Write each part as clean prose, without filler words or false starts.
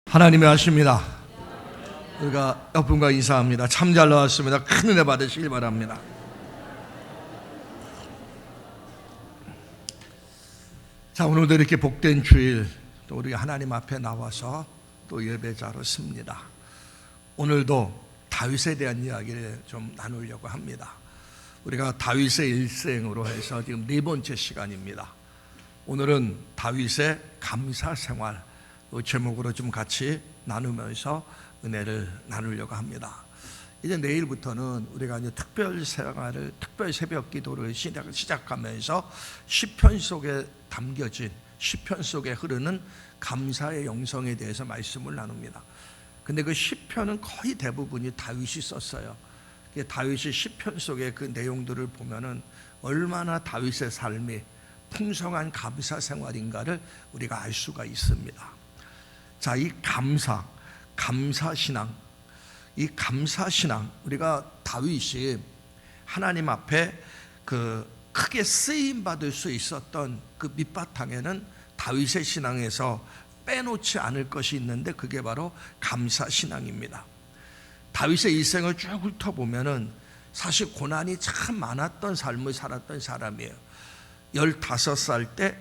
하나님이 하십니다. 우리가 옆분과 인사합니다. 참 잘 나왔습니다. 큰 은혜 받으시길 바랍니다. 자, 오늘도 이렇게 복된 주일 또 우리 하나님 앞에 나와서 또 예배자로 씁니다. 오늘도 다윗에 대한 이야기를 좀 나누려고 합니다. 우리가 다윗의 일생으로 해서 지금 네 번째 시간입니다. 오늘은 다윗의 감사 생활 제목으로 좀 같이 나누면서 은혜를 나누려고 합니다. 이제 내일부터는 우리가 이제 특별 생활을, 특별 새벽 기도를 시작하면서 시편 속에 담겨진, 시편 속에 흐르는 감사의 영성에 대해서 말씀을 나눕니다. 근데 그 시편은 거의 대부분이 다윗이 썼어요. 다윗이 시편 속의 그 내용들을 보면은 얼마나 다윗의 삶이 풍성한 감사 생활인가를 우리가 알 수가 있습니다. 자, 이 감사신앙, 이 감사신앙, 우리가 다윗이 하나님 앞에 그 크게 쓰임 받을 수 있었던 그 밑바탕에는 다윗의 신앙에서 빼놓지 않을 것이 있는데 그게 바로 감사신앙입니다. 다윗의 일생을 쭉 훑어보면은 사실 고난이 참 많았던 삶을 살았던 사람이에요. 15살 때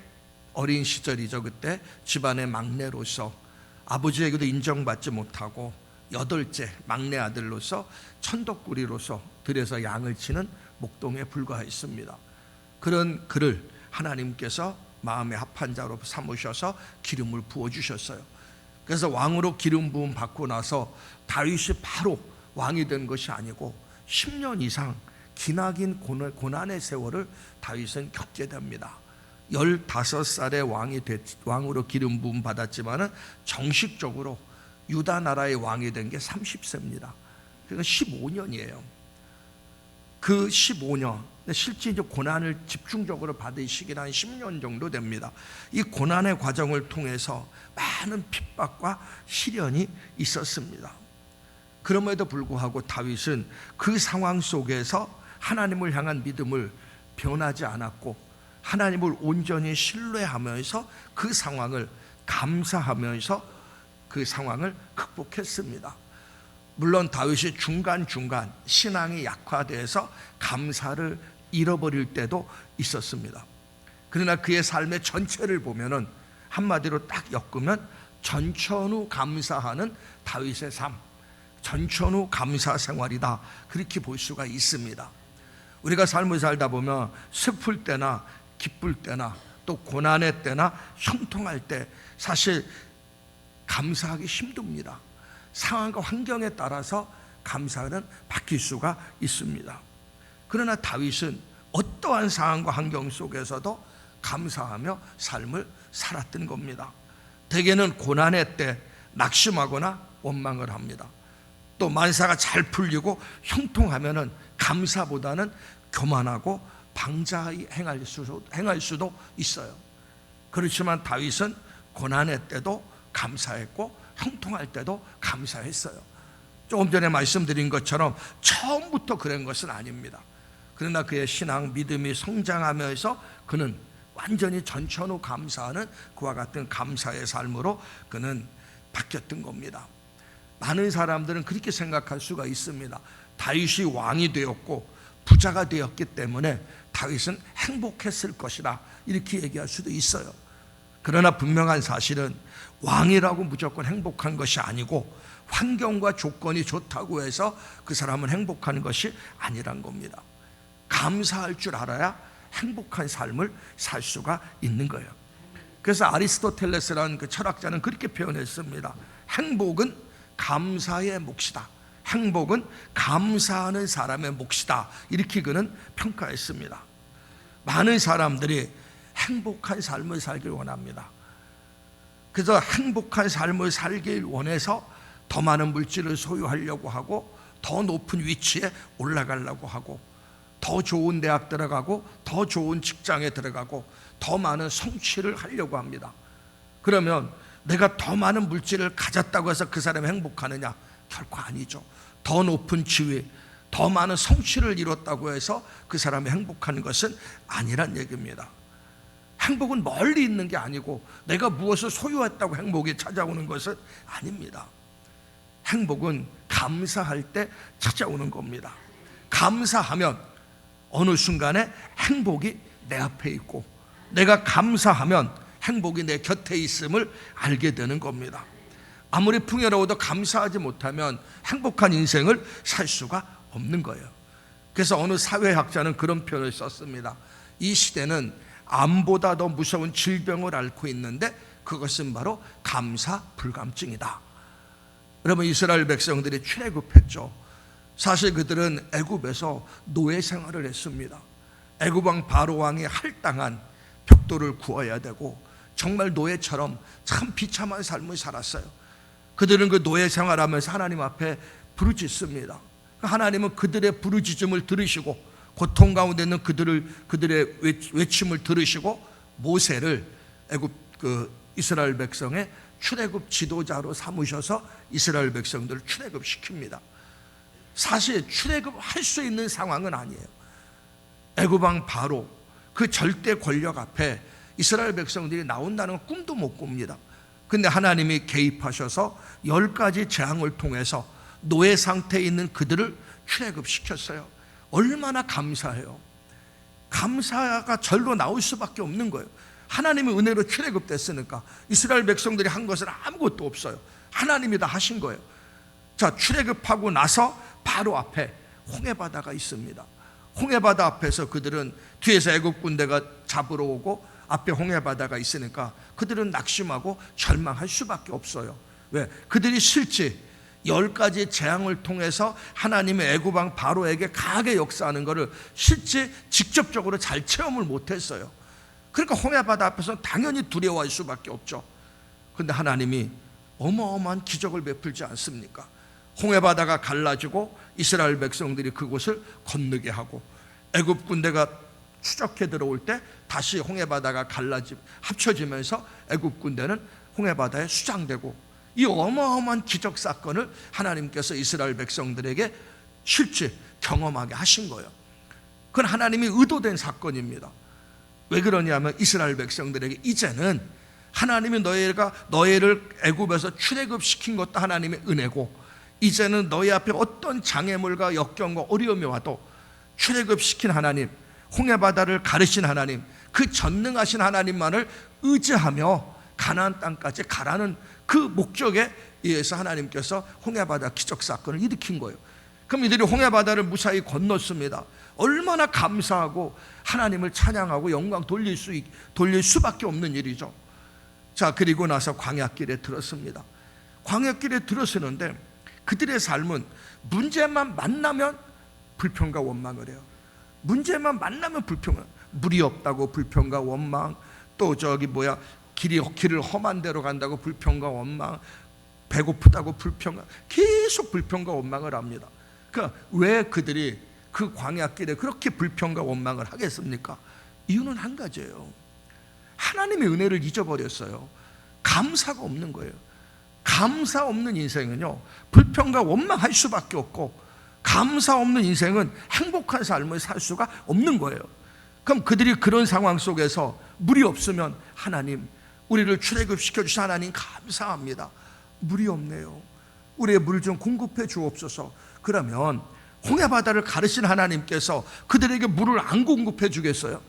어린 시절이죠. 그때 집안의 막내로서 아버지에게도 인정받지 못하고 8째 막내 아들로서 천덕꾸리로서 들에서 양을 치는 목동에 불과했습니다. 그런 그를 하나님께서 마음에 합한 자로 삼으셔서 기름을 부어주셨어요. 그래서 왕으로 기름 부음 받고 나서 다윗이 바로 왕이 된 것이 아니고 10년 이상 기나긴 고난의 세월을 다윗은 겪게 됩니다. 15살에 왕으로 기름 부음 받았지만은 정식적으로 유다 나라의 왕이 된 게 30세입니다. 그러니까 15년이에요. 그 15년, 실제 이제 고난을 집중적으로 받은 시기는 한 10년 정도 됩니다. 이 고난의 과정을 통해서 많은 핍박과 시련이 있었습니다. 그럼에도 불구하고 다윗은 그 상황 속에서 하나님을 향한 믿음을 변하지 않았고 하나님을 온전히 신뢰하면서 그 상황을 감사하면서 그 상황을 극복했습니다. 물론 다윗이 중간중간 신앙이 약화돼서 감사를 잃어버릴 때도 있었습니다. 그러나 그의 삶의 전체를 보면은 한마디로 딱 엮으면 전천후 감사하는 다윗의 삶, 전천후 감사 생활이다, 그렇게 볼 수가 있습니다. 우리가 삶을 살다 보면 슬플 때나 기쁠 때나 또 고난의 때나 형통할 때 사실 감사하기 힘듭니다. 상황과 환경에 따라서 감사는 바뀔 수가 있습니다. 그러나 다윗은 어떠한 상황과 환경 속에서도 감사하며 삶을 살았던 겁니다. 대개는 고난의 때 낙심하거나 원망을 합니다. 또 만사가 잘 풀리고 형통하면은 감사보다는 교만하고 방자히 행할 수도 있어요. 그렇지만 다윗은 고난의 때도 감사했고 형통할 때도 감사했어요. 조금 전에 말씀드린 것처럼 처음부터 그런 것은 아닙니다. 그러나 그의 신앙 믿음이 성장하면서 그는 완전히 전천후 감사하는 그와 같은 감사의 삶으로 그는 바뀌었던 겁니다. 많은 사람들은 그렇게 생각할 수가 있습니다. 다윗이 왕이 되었고 부자가 되었기 때문에 다윗은 행복했을 것이다, 이렇게 얘기할 수도 있어요. 그러나 분명한 사실은 왕이라고 무조건 행복한 것이 아니고 환경과 조건이 좋다고 해서 그 사람은 행복한 것이 아니란 겁니다. 감사할 줄 알아야 행복한 삶을 살 수가 있는 거예요. 그래서 아리스토텔레스라는 그 철학자는 그렇게 표현했습니다. 행복은 감사의 몫이다. 행복은 감사하는 사람의 몫이다, 이렇게 그는 평가했습니다. 많은 사람들이 행복한 삶을 살길 원합니다. 그래서 행복한 삶을 살길 원해서 더 많은 물질을 소유하려고 하고 더 높은 위치에 올라가려고 하고 더 좋은 대학 들어가고 더 좋은 직장에 들어가고 더 많은 성취를 하려고 합니다. 그러면 내가 더 많은 물질을 가졌다고 해서 그 사람이 행복하느냐? 결코 아니죠. 더 높은 지위, 더 많은 성취를 이뤘다고 해서 그 사람이 행복한 것은 아니란 얘기입니다. 행복은 멀리 있는 게 아니고 내가 무엇을 소유했다고 행복이 찾아오는 것은 아닙니다. 행복은 감사할 때 찾아오는 겁니다. 감사하면 어느 순간에 행복이 내 앞에 있고, 내가 감사하면 행복이 내 곁에 있음을 알게 되는 겁니다. 아무리 풍요로워도 감사하지 못하면 행복한 인생을 살 수가 없는 거예요. 그래서 어느 사회학자는 그런 표현을 썼습니다. 이 시대는 암보다 더 무서운 질병을 앓고 있는데 그것은 바로 감사 불감증이다. 여러분, 이스라엘 백성들이 출애굽했죠. 사실 그들은 애굽에서 노예 생활을 했습니다. 애굽 왕 바로 왕이 할당한 벽돌을 구워야 되고 정말 노예처럼 참 비참한 삶을 살았어요. 그들은 그 노예 생활하면서 하나님 앞에 부르짖습니다. 하나님은 그들의 부르짖음을 들으시고 고통 가운데 있는 그들의 외침을 들으시고 모세를 애굽 이스라엘 백성의 출애굽 지도자로 삼으셔서 이스라엘 백성들을 출애굽시킵니다. 사실 출애굽할 수 있는 상황은 아니에요. 애굽 왕 바로 그 절대 권력 앞에 이스라엘 백성들이 나온다는 꿈도 못 꿉니다. 근데 하나님이 개입하셔서 10가지 재앙을 통해서 노예 상태에 있는 그들을 출애굽시켰어요. 얼마나 감사해요. 감사가 절로 나올 수밖에 없는 거예요. 하나님의 은혜로 출애굽됐으니까 이스라엘 백성들이 한 것은 아무것도 없어요. 하나님이 다 하신 거예요. 자, 출애굽하고 나서 바로 앞에 홍해바다가 있습니다. 홍해바다 앞에서 그들은 뒤에서 애굽 군대가 잡으러 오고 앞에 홍해바다가 있으니까 그들은 낙심하고 절망할 수밖에 없어요. 왜? 그들이 실제 10가지 재앙을 통해서 하나님의 애굽 왕 바로에게 강하게 역사하는 것을 실제 직접적으로 잘 체험을 못했어요. 그러니까 홍해바다 앞에서는 당연히 두려워할 수밖에 없죠. 그런데 하나님이 어마어마한 기적을 베풀지 않습니까? 홍해바다가 갈라지고 이스라엘 백성들이 그곳을 건너게 하고 애굽 군대가 추적해 들어올 때 다시 홍해바다가 합쳐지면서 애굽 군대는 홍해바다에 수장되고, 이 어마어마한 기적 사건을 하나님께서 이스라엘 백성들에게 실제 경험하게 하신 거예요. 그건 하나님이 의도된 사건입니다. 왜 그러냐면 이스라엘 백성들에게 이제는 하나님이 너희를 애굽에서 출애굽시킨 것도 하나님의 은혜고, 이제는 너희 앞에 어떤 장애물과 역경과 어려움이 와도 출애굽시킨 하나님, 홍해바다를 가르신 하나님, 그 전능하신 하나님만을 의지하며 가나안 땅까지 가라는 그 목적에 의해서 하나님께서 홍해바다 기적사건을 일으킨 거예요. 그럼 이들이 홍해바다를 무사히 건넜습니다. 얼마나 감사하고 하나님을 찬양하고 영광 돌릴 수밖에 없는 일이죠. 자, 그리고 나서 광야길에 들었습니다. 광야길에 들어서는데 그들의 삶은 문제만 만나면 불평과 원망을 해요. 문제만 만나면 불평을, 물이 없다고 불평과 원망, 또 길을 험한 데로 간다고 불평과 원망, 배고프다고 불평, 계속 불평과 원망을 합니다. 그러니까 왜 그들이 그 광야길에 그렇게 불평과 원망을 하겠습니까? 이유는 한 가지예요. 하나님의 은혜를 잊어버렸어요. 감사가 없는 거예요. 감사 없는 인생은요, 불평과 원망할 수밖에 없고, 감사 없는 인생은 행복한 삶을 살 수가 없는 거예요. 그럼 그들이 그런 상황 속에서 물이 없으면 하나님, 우리를 출애굽시켜 주신 하나님 감사합니다. 물이 없네요. 우리의 물 좀 공급해 주옵소서. 그러면 홍해바다를 가르신 하나님께서 그들에게 물을 안 공급해 주겠어요?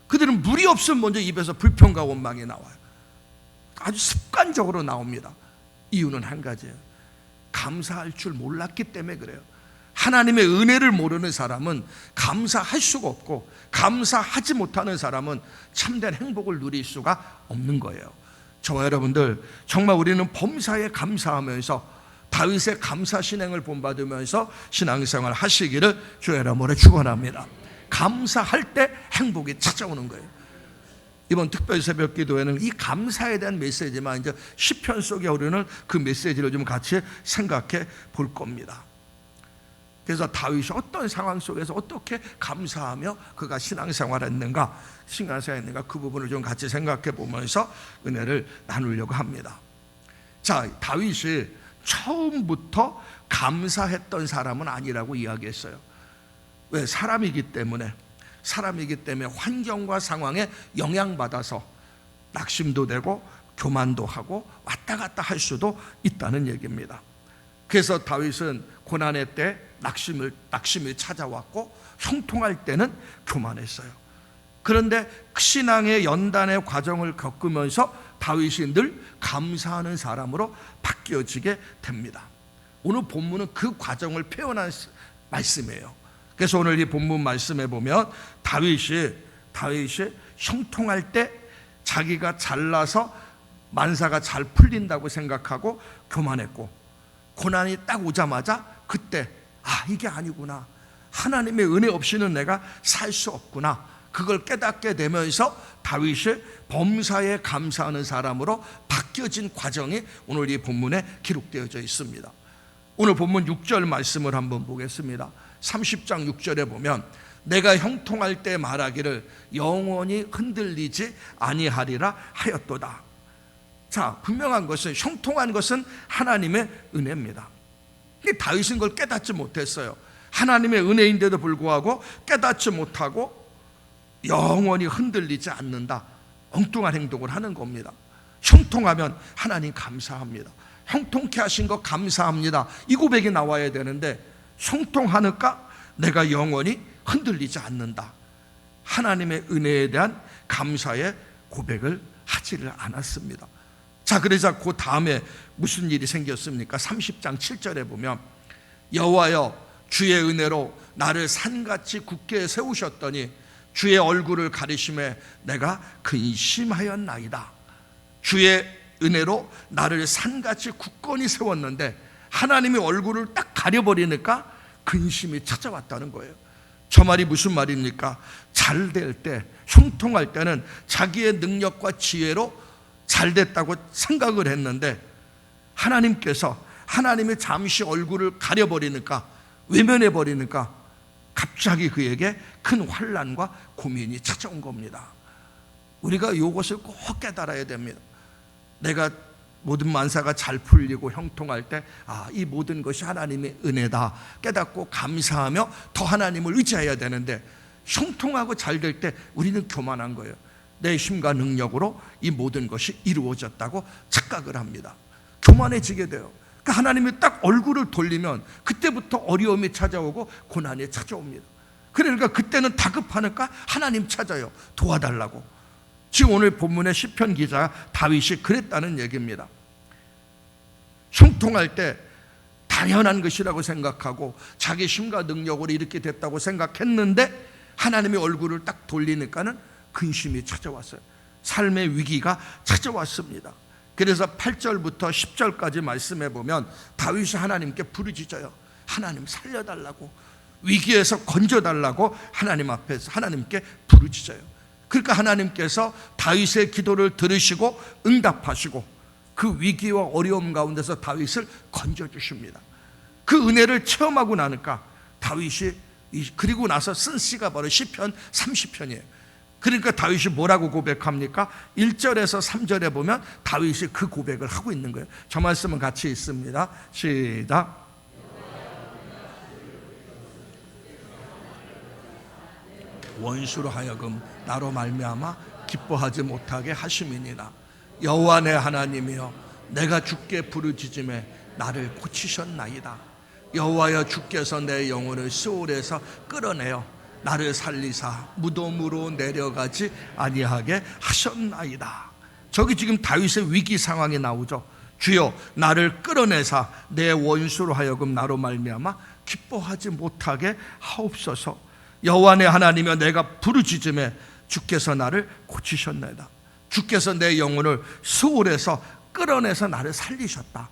그들은 물이 없으면 먼저 입에서 불평과 원망이 나와요. 아주 습관적으로 나옵니다. 이유는 한 가지예요. 감사할 줄 몰랐기 때문에 그래요. 하나님의 은혜를 모르는 사람은 감사할 수가 없고, 감사하지 못하는 사람은 참된 행복을 누릴 수가 없는 거예요. 저와 여러분들, 정말 우리는 범사에 감사하면서 다윗의 감사 신행을 본받으면서 신앙생활 하시기를 주의 이름으로 축원합니다. 감사할 때 행복이 찾아오는 거예요. 이번 특별 새벽 기도회는 이 감사에 대한 메시지만 이제 시편 속에 오르는 그 메시지를 좀 같이 생각해 볼 겁니다. 그래서 다윗이 어떤 상황 속에서 어떻게 감사하며 그가 신앙생활했는가, 그 부분을 좀 같이 생각해 보면서 은혜를 나누려고 합니다. 자, 다윗이 처음부터 감사했던 사람은 아니라고 이야기했어요. 왜? 사람이기 때문에. 사람이기 때문에 환경과 상황에 영향받아서 낙심도 되고 교만도 하고 왔다 갔다 할 수도 있다는 얘기입니다. 그래서 다윗은 고난의 때 낙심이 찾아왔고 형통할 때는 교만했어요. 그런데 신앙의 연단의 과정을 겪으면서 다윗이 늘 감사하는 사람으로 바뀌어지게 됩니다. 오늘 본문은 그 과정을 표현한 말씀이에요. 그래서 오늘 이 본문 말씀에 보면 다윗이 형통할 때 자기가 잘나서 만사가 잘 풀린다고 생각하고 교만했고, 고난이 딱 오자마자 그때 이게 아니구나, 하나님의 은혜 없이는 내가 살 수 없구나, 그걸 깨닫게 되면서 다윗이 범사에 감사하는 사람으로 바뀌어진 과정이 오늘 이 본문에 기록되어져 있습니다. 오늘 본문 6절 말씀을 한번 보겠습니다. 30장 6절에 보면 내가 형통할 때 말하기를 영원히 흔들리지 아니하리라 하였도다. 자, 분명한 것은, 형통한 것은 하나님의 은혜입니다. 다윗은 그걸 깨닫지 못했어요. 하나님의 은혜인데도 불구하고 깨닫지 못하고 영원히 흔들리지 않는다, 엉뚱한 행동을 하는 겁니다. 형통하면 하나님 감사합니다, 형통케 하신 거 감사합니다, 이 고백이 나와야 되는데, 형통하니까 내가 영원히 흔들리지 않는다, 하나님의 은혜에 대한 감사의 고백을 하지를 않았습니다. 자, 그러자 그 다음에 무슨 일이 생겼습니까? 30장 7절에 보면 여호와여 주의 은혜로 나를 산같이 굳게 세우셨더니 주의 얼굴을 가리심에 내가 근심하였나이다. 주의 은혜로 나를 산같이 굳건히 세웠는데 하나님의 얼굴을 딱 가려버리니까 근심이 찾아왔다는 거예요. 저 말이 무슨 말입니까? 잘 될 때, 형통할 때는 자기의 능력과 지혜로 잘 됐다고 생각을 했는데 하나님이 잠시 얼굴을 가려버리니까, 외면해버리니까 갑자기 그에게 큰 환난과 고민이 찾아온 겁니다. 우리가 이것을 꼭 깨달아야 됩니다. 내가 모든 만사가 잘 풀리고 형통할 때 이 모든 것이 하나님의 은혜다 깨닫고 감사하며 더 하나님을 의지해야 되는데, 형통하고 잘 될 때 우리는 교만한 거예요. 내 힘과 능력으로 이 모든 것이 이루어졌다고 착각을 합니다. 교만해지게 돼요. 그러니까 하나님이 딱 얼굴을 돌리면 그때부터 어려움이 찾아오고 고난이 찾아옵니다. 그러니까 그때는 다급하니까 하나님 찾아요, 도와달라고. 지금 오늘 본문의 시편 기자 다윗이 그랬다는 얘기입니다. 형통할 때 당연한 것이라고 생각하고 자기 힘과 능력으로 이렇게 됐다고 생각했는데 하나님의 얼굴을 딱 돌리니까는 근심이 찾아왔어요. 삶의 위기가 찾아왔습니다. 그래서 8절부터 10절까지 말씀해 보면 다윗이 하나님께 부르짖어요. 하나님 살려달라고, 위기에서 건져달라고 하나님 앞에서 하나님께 부르짖어요. 그러니까 하나님께서 다윗의 기도를 들으시고 응답하시고 그 위기와 어려움 가운데서 다윗을 건져주십니다. 그 은혜를 체험하고 나니까 다윗이, 그리고 나서 쓴 시가 바로 시편 30편이에요. 그러니까 다윗이 뭐라고 고백합니까? 1절에서 3절에 보면 다윗이 그 고백을 하고 있는 거예요. 저 말씀은 같이 있습니다. 시작. 원수로 하여금 나로 말미암아 기뻐하지 못하게 하심이니라. 여호와 내 하나님이여 내가 주께 부르짖음에 나를 고치셨나이다. 여호와여 주께서 내 영혼을 스올에서 끌어내어 나를 살리사 무덤으로 내려가지 아니하게 하셨나이다. 저기 지금 다윗의 위기 상황이 나오죠. 주여 나를 끌어내사 내 원수로 하여금 나로 말미암아 기뻐하지 못하게 하옵소서. 여호와 내 하나님이여 내가 부르짖음에 주께서 나를 고치셨나이다. 주께서 내 영혼을 스올에서 끌어내서 나를 살리셨다.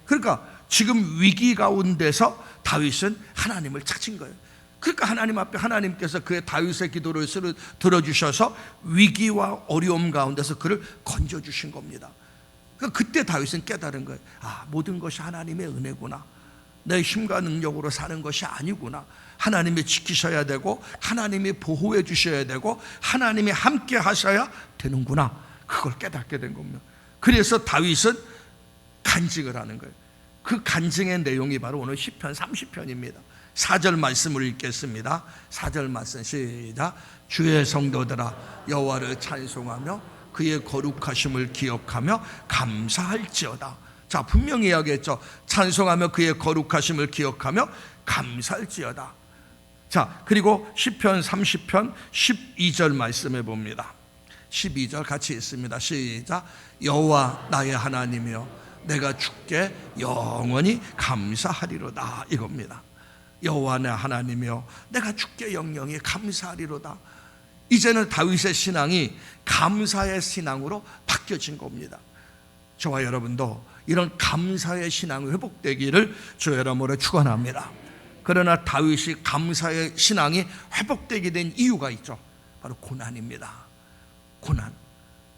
그러니까 지금 위기 가운데서 다윗은 하나님을 찾은 거예요. 그러니까 하나님 앞에 하나님께서 그의 다윗의 기도를 들어주셔서 위기와 어려움 가운데서 그를 건져주신 겁니다. 그러니까 그때 다윗은 깨달은 거예요. 모든 것이 하나님의 은혜구나. 내 힘과 능력으로 사는 것이 아니구나. 하나님이 지키셔야 되고 하나님이 보호해 주셔야 되고 하나님이 함께 하셔야 되는구나. 그걸 깨닫게 된 겁니다. 그래서 다윗은 간증을 하는 거예요. 그 간증의 내용이 바로 오늘 시편 30편입니다. 4절 말씀을 읽겠습니다. 4절 말씀 시작. 주의 성도들아 여호와를 찬송하며 그의 거룩하심을 기억하며 감사할지어다. 자, 분명히 이야기했죠. 찬송하며 그의 거룩하심을 기억하며 감사할지어다. 자, 그리고 시편 30편 12절 말씀해 봅니다. 12절 같이 읽습니다. 시작. 여호와 나의 하나님이여 내가 주께 영원히 감사하리로다. 이겁니다. 여호와 내 하나님이여 내가 주께 영영히 감사하리로다. 이제는 다윗의 신앙이 감사의 신앙으로 바뀌어진 겁니다. 저와 여러분도 이런 감사의 신앙이 회복되기를 주의 이름으로 축원합니다. 그러나 다윗이 감사의 신앙이 회복되게 된 이유가 있죠. 바로 고난입니다.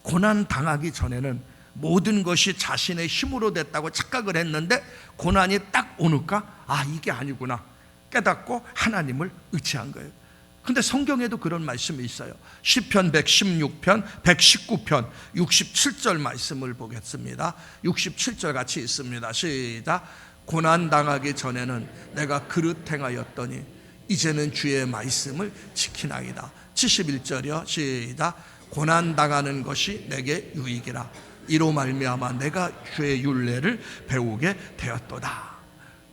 고난 당하기 전에는 모든 것이 자신의 힘으로 됐다고 착각을 했는데 고난이 딱 오니까 아, 이게 아니구나 깨닫고 하나님을 의지한 거예요. 근데 성경에도 그런 말씀이 있어요. 시편 116편 119편 67절 말씀을 보겠습니다. 67절 같이 있습니다. 시작. 고난 당하기 전에는 내가 그릇 행하였더니 이제는 주의 말씀을 지키나이다. 71절이요. 시작. 고난 당하는 것이 내게 유익이라 이로 말미암아 내가 주의 율례를 배우게 되었도다.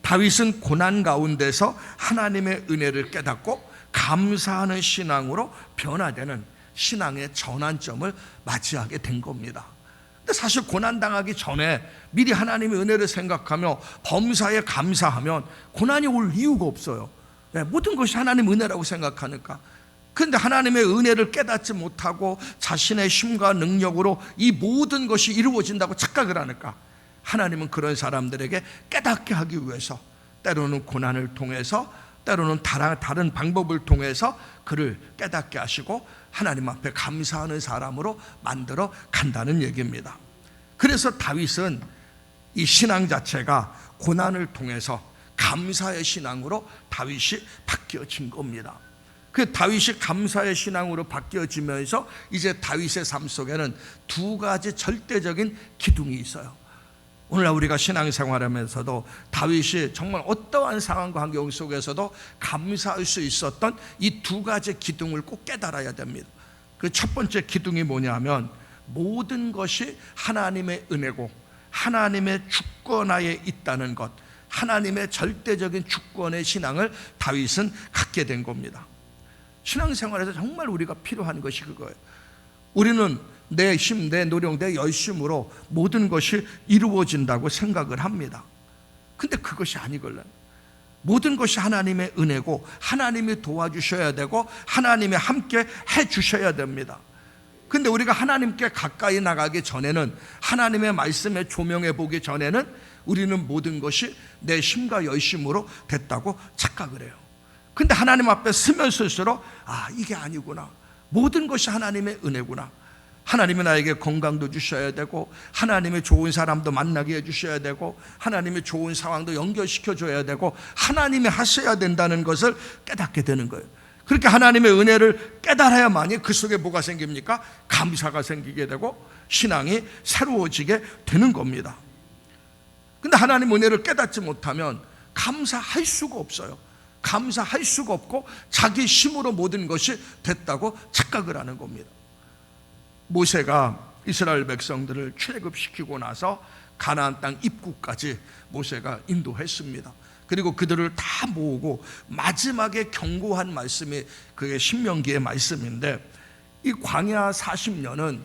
다윗은 고난 가운데서 하나님의 은혜를 깨닫고 감사하는 신앙으로 변화되는 신앙의 전환점을 맞이하게 된 겁니다. 근데 사실 고난당하기 전에 미리 하나님의 은혜를 생각하며 범사에 감사하면 고난이 올 이유가 없어요. 모든 것이 하나님의 은혜라고 생각하니까. 그런데 하나님의 은혜를 깨닫지 못하고 자신의 힘과 능력으로 이 모든 것이 이루어진다고 착각을 하니까 하나님은 그런 사람들에게 깨닫게 하기 위해서 때로는 고난을 통해서 때로는 다른 방법을 통해서 그를 깨닫게 하시고 하나님 앞에 감사하는 사람으로 만들어 간다는 얘기입니다. 그래서 다윗은 이 신앙 자체가 고난을 통해서 감사의 신앙으로 다윗이 바뀌어진 겁니다. 그 다윗이 감사의 신앙으로 바뀌어지면서 이제 다윗의 삶 속에는 두 가지 절대적인 기둥이 있어요. 오늘날 우리가 신앙생활하면서도 다윗이 정말 어떠한 상황과 환경 속에서도 감사할 수 있었던 이 두 가지 기둥을 꼭 깨달아야 됩니다. 그 첫 번째 기둥이 뭐냐면 모든 것이 하나님의 은혜고 하나님의 주권하에 있다는 것, 하나님의 절대적인 주권의 신앙을 다윗은 갖게 된 겁니다. 신앙생활에서 정말 우리가 필요한 것이 그거예요. 우리는 내 힘, 내 노력, 내 열심으로 모든 것이 이루어진다고 생각을 합니다. 근데 그것이 아니걸요. 모든 것이 하나님의 은혜고 하나님이 도와주셔야 되고 하나님이 함께 해주셔야 됩니다. 근데 우리가 하나님께 가까이 나가기 전에는, 하나님의 말씀에 조명해 보기 전에는 우리는 모든 것이 내 힘과 열심으로 됐다고 착각을 해요. 근데 하나님 앞에 서면 설수록 아, 이게 아니구나, 모든 것이 하나님의 은혜구나, 하나님이 나에게 건강도 주셔야 되고 하나님이 좋은 사람도 만나게 해주셔야 되고 하나님이 좋은 상황도 연결시켜 줘야 되고 하나님이 하셔야 된다는 것을 깨닫게 되는 거예요. 그렇게 하나님의 은혜를 깨달아야만이 그 속에 뭐가 생깁니까? 감사가 생기게 되고 신앙이 새로워지게 되는 겁니다. 근데 하나님 은혜를 깨닫지 못하면 감사할 수가 없어요. 감사할 수가 없고 자기 힘으로 모든 것이 됐다고 착각을 하는 겁니다. 모세가 이스라엘 백성들을 출애굽시키고 나서 가나안 땅 입구까지 모세가 인도했습니다. 그리고 그들을 다 모으고 마지막에 경고한 말씀이 그게 신명기의 말씀인데, 이 광야 40년은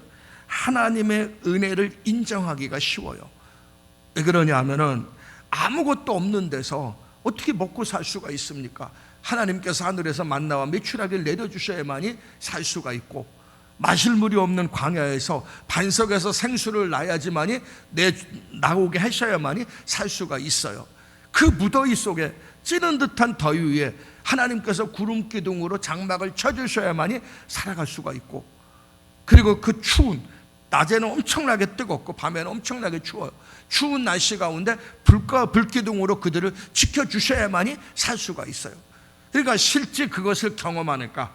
하나님의 은혜를 인정하기가 쉬워요. 왜 그러냐 하면은 아무것도 없는 데서 어떻게 먹고 살 수가 있습니까? 하나님께서 하늘에서 만나와 메추라기를 내려주셔야만이 살 수가 있고, 마실 물이 없는 광야에서 반석에서 생수를 놔야지만이 나오게 하셔야만이 살 수가 있어요. 그 무더위 속에 찌는 듯한 더위 위에 하나님께서 구름 기둥으로 장막을 쳐주셔야만이 살아갈 수가 있고, 그리고 그 추운 낮에는 엄청나게 뜨겁고 밤에는 엄청나게 추워요. 추운 날씨 가운데 불기둥으로 그들을 지켜주셔야만이 살 수가 있어요. 그러니까 실제 그것을 경험하니까,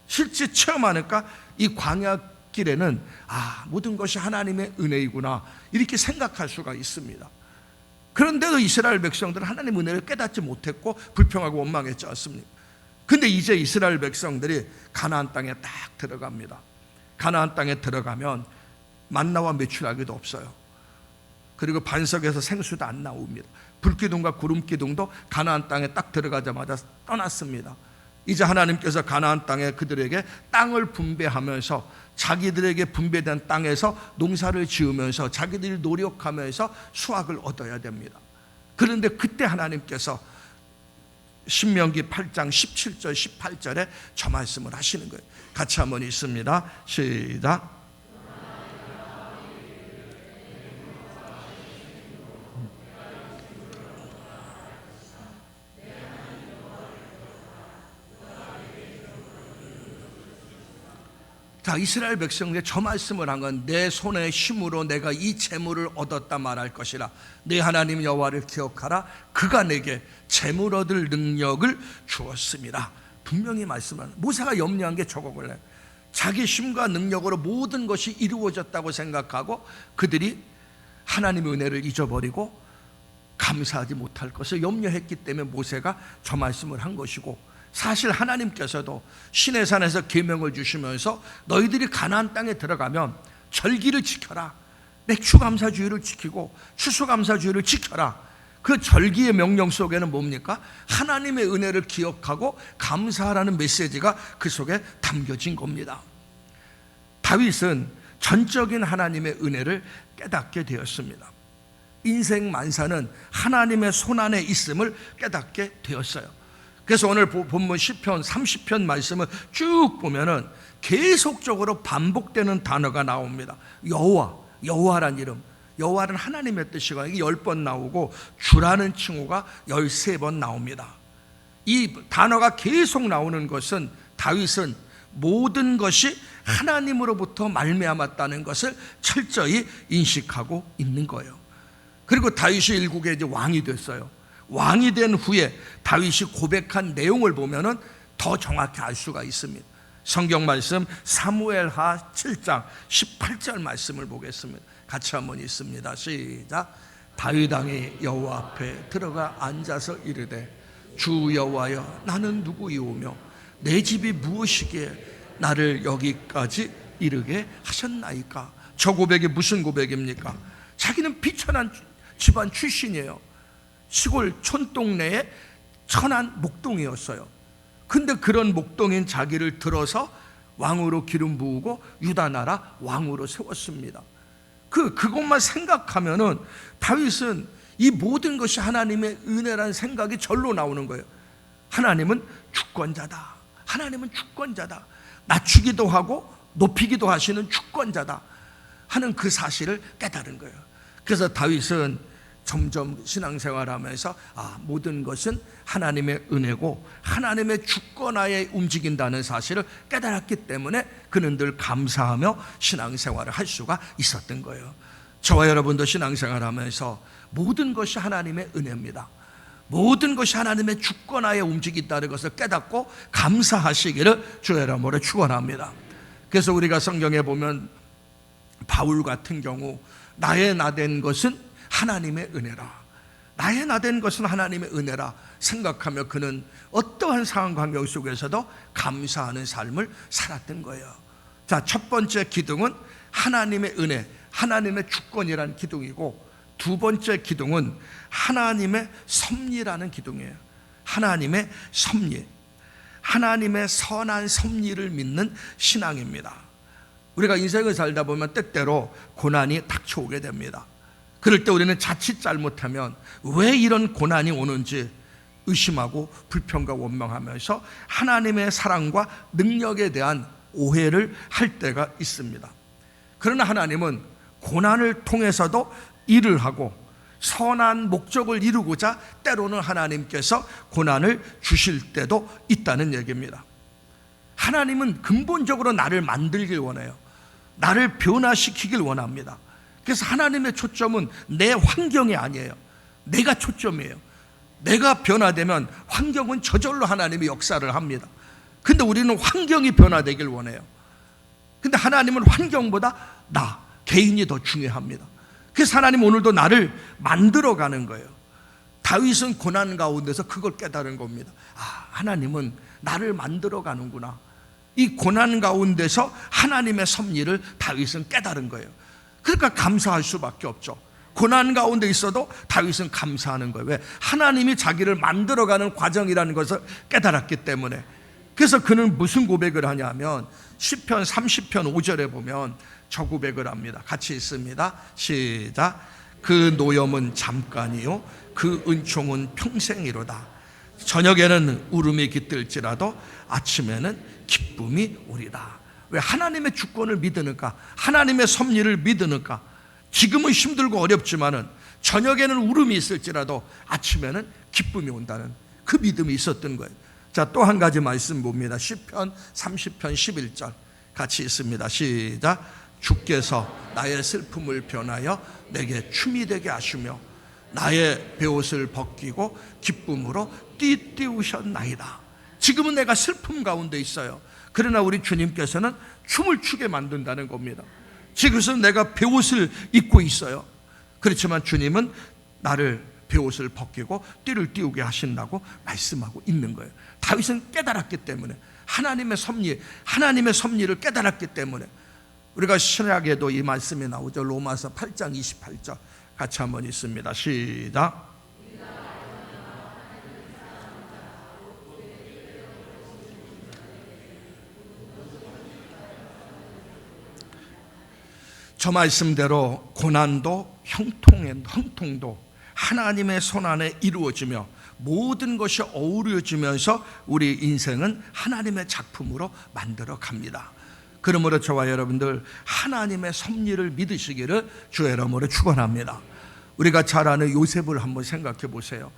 실제 체험하니까 이 광야길에는 아, 모든 것이 하나님의 은혜이구나 이렇게 생각할 수가 있습니다. 그런데도 이스라엘 백성들은 하나님의 은혜를 깨닫지 못했고 불평하고 원망했지 않습니까? 근데 이제 이스라엘 백성들이 가나안 땅에 딱 들어갑니다. 가나안 땅에 들어가면 만나와 메추라기도 없어요. 그리고 반석에서 생수도 안 나옵니다. 불기둥과 구름기둥도 가나안 땅에 딱 들어가자마자 떠났습니다. 이제 하나님께서 가나안 땅에 그들에게 땅을 분배하면서 자기들에게 분배된 땅에서 농사를 지으면서 자기들이 노력하면서 수확을 얻어야 됩니다. 그런데 그때 하나님께서 신명기 8장 17절 18절에 저 말씀을 하시는 거예요. 같이 한번 읽습니다. 시작. 자, 이스라엘 백성들이 저 말씀을 한 건 내 손의 힘으로 내가 이 재물을 얻었다 말할 것이라. 내 하나님 여호와를 기억하라. 그가 내게 재물 얻을 능력을 주었습니다. 분명히 말씀하는, 모세가 염려한 게 저거길래 자기 힘과 능력으로 모든 것이 이루어졌다고 생각하고 그들이 하나님의 은혜를 잊어버리고 감사하지 못할 것을 염려했기 때문에 모세가 저 말씀을 한 것이고, 사실 하나님께서도 시내산에서 계명을 주시면서 너희들이 가나안 땅에 들어가면 절기를 지켜라, 맥추감사주의를 지키고 추수감사주의를 지켜라. 그 절기의 명령 속에는 뭡니까? 하나님의 은혜를 기억하고 감사하라는 메시지가 그 속에 담겨진 겁니다. 다윗은 전적인 하나님의 은혜를 깨닫게 되었습니다. 인생 만사는 하나님의 손안에 있음을 깨닫게 되었어요. 그래서 오늘 본문 시편 30편 말씀을 쭉 보면은 계속적으로 반복되는 단어가 나옵니다. 여호와, 여호와란 이름, 여호와는 하나님의 뜻이고 이게 10번 나오고 주라는 칭호가 13번 나옵니다. 이 단어가 계속 나오는 것은 다윗은 모든 것이 하나님으로부터 말미암았다는 것을 철저히 인식하고 있는 거예요. 그리고 다윗이 일국의 이제 왕이 됐어요. 왕이 된 후에 다윗이 고백한 내용을 보면은 더 정확히 알 수가 있습니다. 성경 말씀 사무엘하 7장 18절 말씀을 보겠습니다. 같이 한번 읽습니다. 시작. 다윗 왕이 여호와 앞에 들어가 앉아서 이르되 주 여호와여 나는 누구이오며 내 집이 무엇이기에 나를 여기까지 이르게 하셨나이까. 저 고백이 무슨 고백입니까? 자기는 비천한 집안 출신이에요. 시골 촌동네에 천한 목동이었어요. 근데 그런 목동인 자기를 들어서 왕으로 기름 부으고 유다 나라 왕으로 세웠습니다. 그것만 생각하면은 다윗은 이 모든 것이 하나님의 은혜라는 생각이 절로 나오는 거예요. 하나님은 주권자다. 하나님은 주권자다. 낮추기도 하고 높이기도 하시는 주권자다 하는 그 사실을 깨달은 거예요. 그래서 다윗은 점점 신앙생활하면서 모든 것은 하나님의 은혜고 하나님의 주권하에 움직인다는 사실을 깨달았기 때문에 그는 늘 감사하며 신앙생활을 할 수가 있었던 거예요. 저와 여러분도 신앙생활하면서 모든 것이 하나님의 은혜입니다. 모든 것이 하나님의 주권하에 움직인다는 것을 깨닫고 감사하시기를 주의 이름으로 축원합니다. 그래서 우리가 성경에 보면 바울 같은 경우 나의 나된 것은 하나님의 은혜라, 나의 나된 것은 하나님의 은혜라 생각하며 그는 어떠한 상황 환경 속에서도 감사하는 삶을 살았던 거예요. 자, 첫 번째 기둥은 하나님의 은혜, 하나님의 주권이라는 기둥이고, 두 번째 기둥은 하나님의 섭리라는 기둥이에요. 하나님의 섭리, 하나님의 선한 섭리를 믿는 신앙입니다. 우리가 인생을 살다 보면 때때로 고난이 닥쳐오게 됩니다. 그럴 때 우리는 자칫 잘못하면 왜 이런 고난이 오는지 의심하고 불평과 원망하면서 하나님의 사랑과 능력에 대한 오해를 할 때가 있습니다. 그러나 하나님은 고난을 통해서도 일을 하고 선한 목적을 이루고자 때로는 하나님께서 고난을 주실 때도 있다는 얘기입니다. 하나님은 근본적으로 나를 만들길 원해요. 나를 변화시키길 원합니다. 그래서 하나님의 초점은 내 환경이 아니에요. 내가 초점이에요. 내가 변화되면 환경은 저절로 하나님이 역사를 합니다. 근데 우리는 환경이 변화되길 원해요. 근데 하나님은 환경보다 나, 개인이 더 중요합니다. 그래서 하나님 오늘도 나를 만들어가는 거예요. 다윗은 고난 가운데서 그걸 깨달은 겁니다. 하나님은 나를 만들어가는구나. 이 고난 가운데서 하나님의 섭리를 다윗은 깨달은 거예요. 그러니까 감사할 수밖에 없죠. 고난 가운데 있어도 다윗은 감사하는 거예요. 왜? 하나님이 자기를 만들어가는 과정이라는 것을 깨달았기 때문에. 그래서 그는 무슨 고백을 하냐면 시편 30편 5절에 보면 저 고백을 합니다. 같이 있습니다. 시작. 그 노염은 잠깐이요 그 은총은 평생이로다. 저녁에는 울음이 깃들지라도 아침에는 기쁨이 오리다. 왜? 하나님의 주권을 믿으니까, 하나님의 섭리를 믿으니까. 지금은 힘들고 어렵지만은 저녁에는 울음이 있을지라도 아침에는 기쁨이 온다는 그 믿음이 있었던 거예요. 자, 또 한 가지 말씀 봅니다. 시편 30편 11절 같이 있습니다. 시작. 주께서 나의 슬픔을 변하여 내게 춤이 되게 하시며 나의 베옷을 벗기고 기쁨으로 띠띠우셨나이다. 지금은 내가 슬픔 가운데 있어요. 그러나 우리 주님께서는 춤을 추게 만든다는 겁니다. 지금은 내가 베옷을 입고 있어요. 그렇지만 주님은 나를 베옷을 벗기고 띠를 띠우게 하신다고 말씀하고 있는 거예요. 다윗은 깨달았기 때문에, 하나님의 섭리를 깨달았기 때문에. 우리가 신약에도 이 말씀이 나오죠. 로마서 8장 28절 같이 한번 있습니다. 시작. 저 말씀대로 고난도 형통도 하나님의 손안에 이루어지며 모든 것이 어우러지면서 우리 인생은 하나님의 작품으로 만들어 갑니다. 그러므로 저와 여러분들 하나님의 섭리를 믿으시기를 주의 이름으로 축원합니다. 우리가 잘 아는 요셉을 한번 생각해 보세요.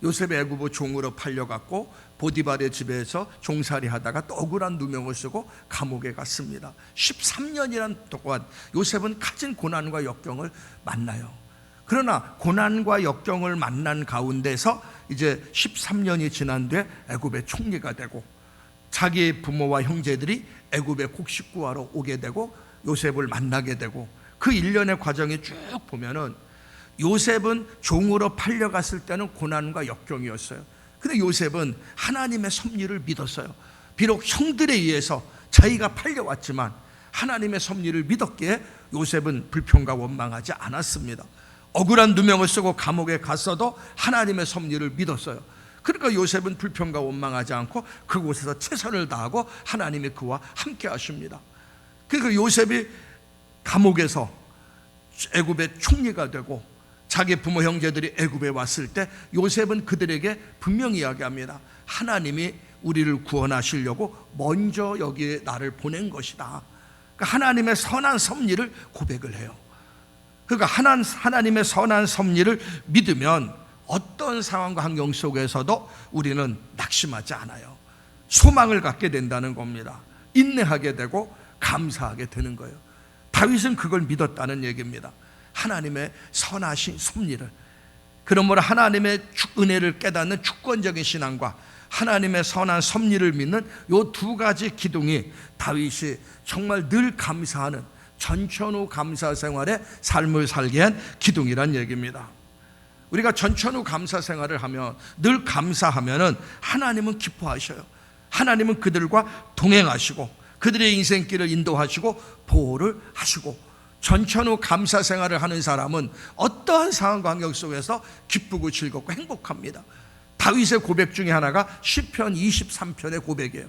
요셉이 애굽의 종으로 팔려갔고 보디발의 집에서 종살이 하다가 또 억울한 누명을 쓰고 감옥에 갔습니다. 13년이란 동안 요셉은 가진 고난과 역경을 만나요. 그러나 고난과 역경을 만난 가운데서 이제 13년이 지난 뒤에 애굽의 총리가 되고 자기 부모와 형제들이 애굽의 곡식구하러 오게 되고 요셉을 만나게 되고 그 일련의 과정이 쭉 보면은 요셉은 종으로 팔려갔을 때는 고난과 역경이었어요. 근데 요셉은 하나님의 섭리를 믿었어요. 비록 형들에 의해서 자기가 팔려왔지만 하나님의 섭리를 믿었기에 요셉은 불평과 원망하지 않았습니다. 억울한 누명을 쓰고 감옥에 갔어도 하나님의 섭리를 믿었어요. 그러니까 요셉은 불평과 원망하지 않고 그곳에서 최선을 다하고 하나님이 그와 함께 하십니다. 그러니까 요셉이 감옥에서 애굽의 총리가 되고 자기 부모 형제들이 애굽에 왔을 때 요셉은 그들에게 분명히 이야기합니다. 하나님이 우리를 구원하시려고 먼저 여기에 나를 보낸 것이다. 그러니까 하나님의 선한 섭리를 고백을 해요. 그러니까 하나님의 선한 섭리를 믿으면 어떤 상황과 환경 속에서도 우리는 낙심하지 않아요. 소망을 갖게 된다는 겁니다. 인내하게 되고 감사하게 되는 거예요. 다윗은 그걸 믿었다는 얘기입니다. 하나님의 선하신 섭리를. 그러므로 하나님의 은혜를 깨닫는 주권적인 신앙과 하나님의 선한 섭리를 믿는 이 두 가지 기둥이 다윗이 정말 늘 감사하는 전천후 감사 생활의 삶을 살게 한 기둥이란 얘기입니다. 우리가 전천후 감사 생활을 하면 늘 감사하면은 하나님은 기뻐하셔요. 하나님은 그들과 동행하시고 그들의 인생길을 인도하시고 보호를 하시고 전천후 감사 생활을 하는 사람은 어떠한 상황과 환경 속에서 기쁘고 즐겁고 행복합니다. 다윗의 고백 중에 하나가 시편 23편의 고백이에요.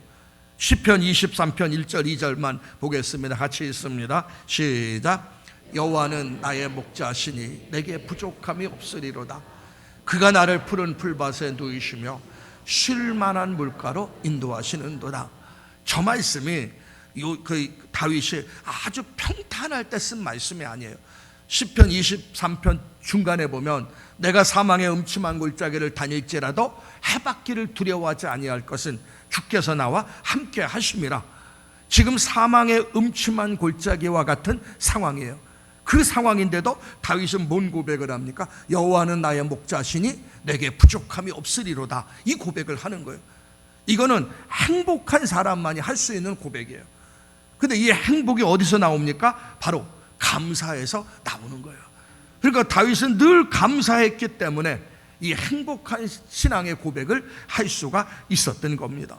시편 23편 1절 2절만 보겠습니다. 같이 있습니다. 시작. 여호와는 나의 목자시니 내게 부족함이 없으리로다. 그가 나를 푸른 풀밭에 누이시며 쉴 만한 물가로 인도하시는도다. 저 말씀이 다윗이 아주 평탄할 때 쓴 말씀이 아니에요. 시편 23편 중간에 보면 내가 사망의 음침한 골짜기를 다닐지라도 해받기를 두려워하지 아니할 것은 주께서 나와 함께 하심이라. 지금 사망의 음침한 골짜기와 같은 상황이에요. 그 상황인데도 다윗은 뭔 고백을 합니까? 여호와는 나의 목자시니 내게 부족함이 없으리로다. 이 고백을 하는 거예요. 이거는 행복한 사람만이 할 수 있는 고백이에요. 근데 이 행복이 어디서 나옵니까? 바로 감사에서 나오는 거예요. 그러니까 다윗은 늘 감사했기 때문에 이 행복한 신앙의 고백을 할 수가 있었던 겁니다.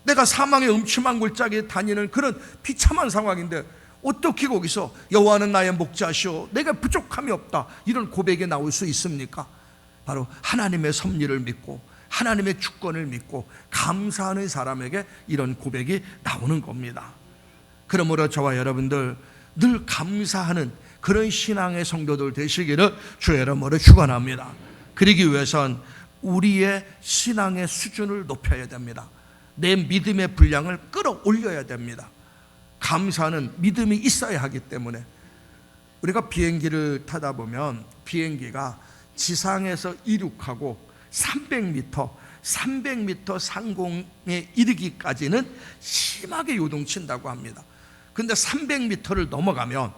내가 사망의 음침한 골짜기에 다니는 그런 비참한 상황인데 어떻게 거기서 여호와는 나의 목자시오 내가 부족함이 없다 이런 고백이 나올 수 있습니까? 바로 하나님의 섭리를 믿고 하나님의 주권을 믿고 감사하는 사람에게 이런 고백이 나오는 겁니다. 그러므로 저와 여러분들 늘 감사하는 그런 신앙의 성도들 되시기를 주의 이름으로 축원합니다. 그러기 위해선 우리의 신앙의 수준을 높여야 됩니다. 내 믿음의 분량을 끌어올려야 됩니다. 감사는 믿음이 있어야 하기 때문에 우리가 비행기를 타다 보면 비행기가 지상에서 이륙하고 300m 상공에 이르기까지는 심하게 요동친다고 합니다. 근데 300m를 넘어가면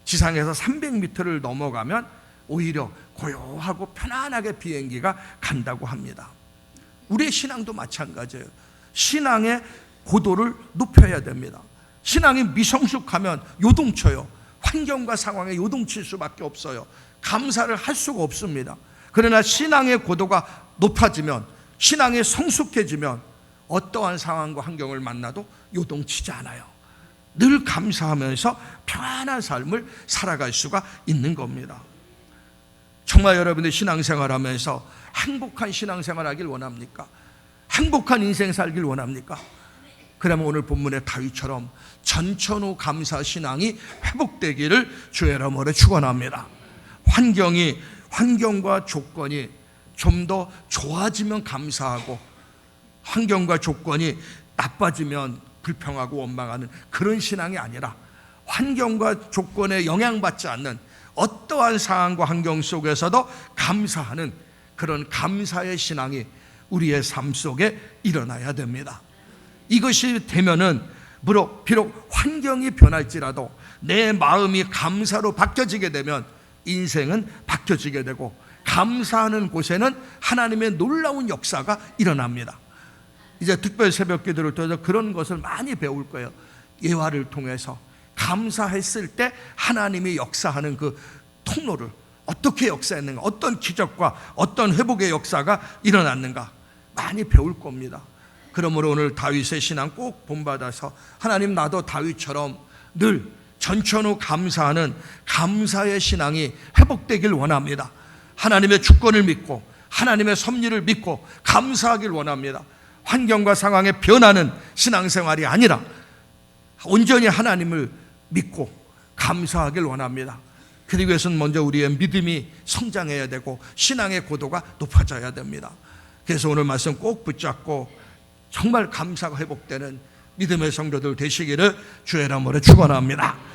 지상에서 300m를 넘어가면 오히려 고요하고 편안하게 비행기가 간다고 합니다. 우리의 신앙도 마찬가지예요. 신앙의 고도를 높여야 됩니다. 신앙이 미성숙하면 요동쳐요. 환경과 상황에 요동칠 수밖에 없어요. 감사를 할 수가 없습니다. 그러나 신앙의 고도가 높아지면 신앙이 성숙해지면 어떠한 상황과 환경을 만나도 요동치지 않아요. 늘 감사하면서 평안한 삶을 살아갈 수가 있는 겁니다. 정말 여러분들 신앙생활하면서 행복한 신앙생활하길 원합니까? 행복한 인생 살길 원합니까? 그러면 오늘 본문의 다윗처럼 전천후 감사 신앙이 회복되기를 주의 이름으로 축원합니다. 환경과 조건이 좀 더 좋아지면 감사하고 환경과 조건이 나빠지면 불평하고 원망하는 그런 신앙이 아니라 환경과 조건에 영향받지 않는 어떠한 상황과 환경 속에서도 감사하는 그런 감사의 신앙이 우리의 삶 속에 일어나야 됩니다. 이것이 되면은 비록 환경이 변할지라도 내 마음이 감사로 바뀌어지게 되면 인생은 바뀌어지게 되고 감사하는 곳에는 하나님의 놀라운 역사가 일어납니다. 이제 특별 새벽 기도를 통해서 그런 것을 많이 배울 거예요. 예화를 통해서 감사했을 때 하나님이 역사하는 그 통로를 어떻게 역사했는가, 어떤 기적과 어떤 회복의 역사가 일어났는가 많이 배울 겁니다. 그러므로 오늘 다윗의 신앙 꼭 본받아서 하나님 나도 다윗처럼 늘 전천후 감사하는 감사의 신앙이 회복되길 원합니다. 하나님의 주권을 믿고 하나님의 섭리를 믿고 감사하길 원합니다. 환경과 상황에 변하는 신앙생활이 아니라 온전히 하나님을 믿고 감사하길 원합니다. 그러기 위해서는 먼저 우리의 믿음이 성장해야 되고 신앙의 고도가 높아져야 됩니다. 그래서 오늘 말씀 꼭 붙잡고 정말 감사가 회복되는 믿음의 성도들 되시기를 주의 이름으로 축원합니다.